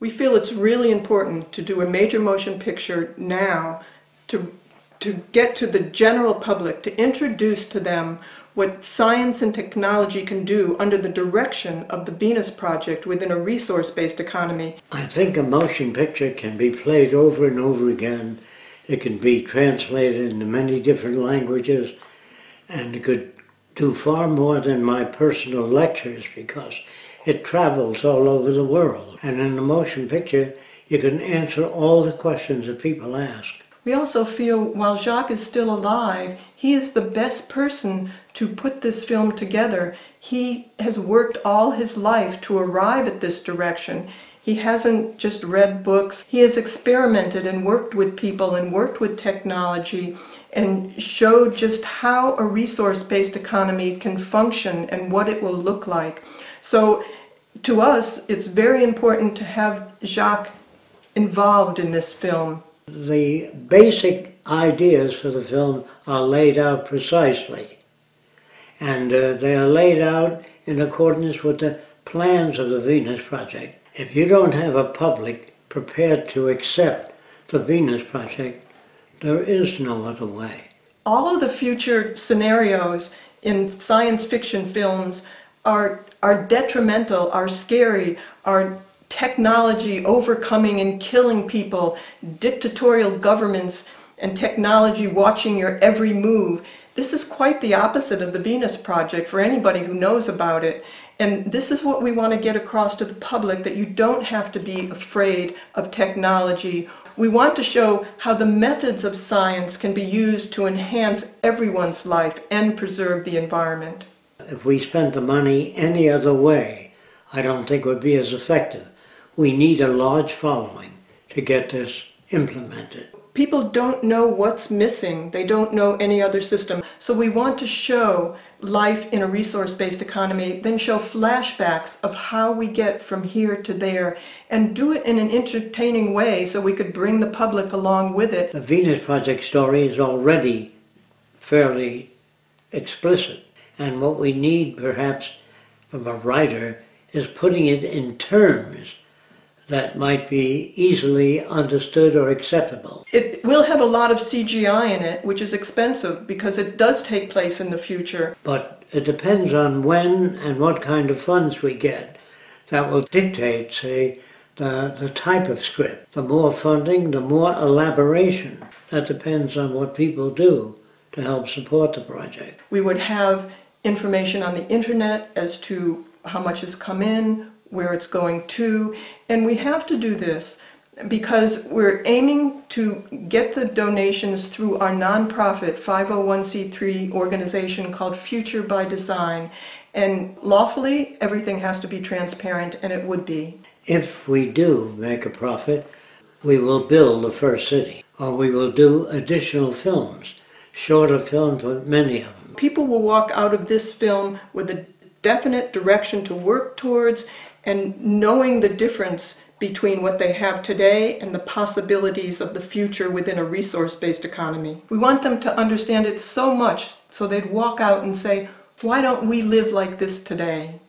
We feel it's really important to do a major motion picture now to get to the general public, to introduce to them what science and technology can do under the direction of the Venus Project within a resource-based economy. I think a motion picture can be played over and over again. It can be translated into many different languages, and it could do far more than my personal lectures because it travels all over the world. And in a motion picture, you can answer all the questions that people ask. We also feel while Jacques is still alive, he is the best person to put this film together. He has worked all his life to arrive at this direction. He hasn't just read books. He has experimented and worked with people and worked with technology and showed just how a resource-based economy can function and what it will look like. So to us, it's very important to have Jacques involved in this film. The basic ideas for the film are laid out precisely, and they are laid out in accordance with the plans of the Venus Project. If you don't have a public prepared to accept the Venus Project, there is no other way. All of the future scenarios in science fiction films are detrimental, are scary, are technology overcoming and killing people, dictatorial governments and technology watching your every move. This is quite the opposite of the Venus Project for anybody who knows about it. And this is what we want to get across to the public, that you don't have to be afraid of technology. We want to show how the methods of science can be used to enhance everyone's life and preserve the environment. If we spent the money any other way, I don't think it would be as effective. We need a large following to get this implemented. People don't know what's missing. They don't know any other system. So we want to show life in a resource-based economy, then show flashbacks of how we get from here to there, and do it in an entertaining way so we could bring the public along with it. The Venus Project story is already fairly explicit, and what we need perhaps from a writer is putting it in terms that might be easily understood or acceptable. It will have a lot of CGI in it, which is expensive because it does take place in the future. But it depends on when and what kind of funds we get. That will dictate, say, the type of script. The more funding, the more elaboration. That depends on what people do to help support the project. We would have information on the internet as to how much has come in, where it's going to, and we have to do this because we're aiming to get the donations through our nonprofit 501c3 organization called Future by Design, and lawfully everything has to be transparent, and it would be. If we do make a profit, we will build the first city, or we will do additional films, shorter films with many of them. People will walk out of this film with a definite direction to work towards, and knowing the difference between what they have today and the possibilities of the future within a resource-based economy. We want them to understand it so much so they'd walk out and say, why don't we live like this today?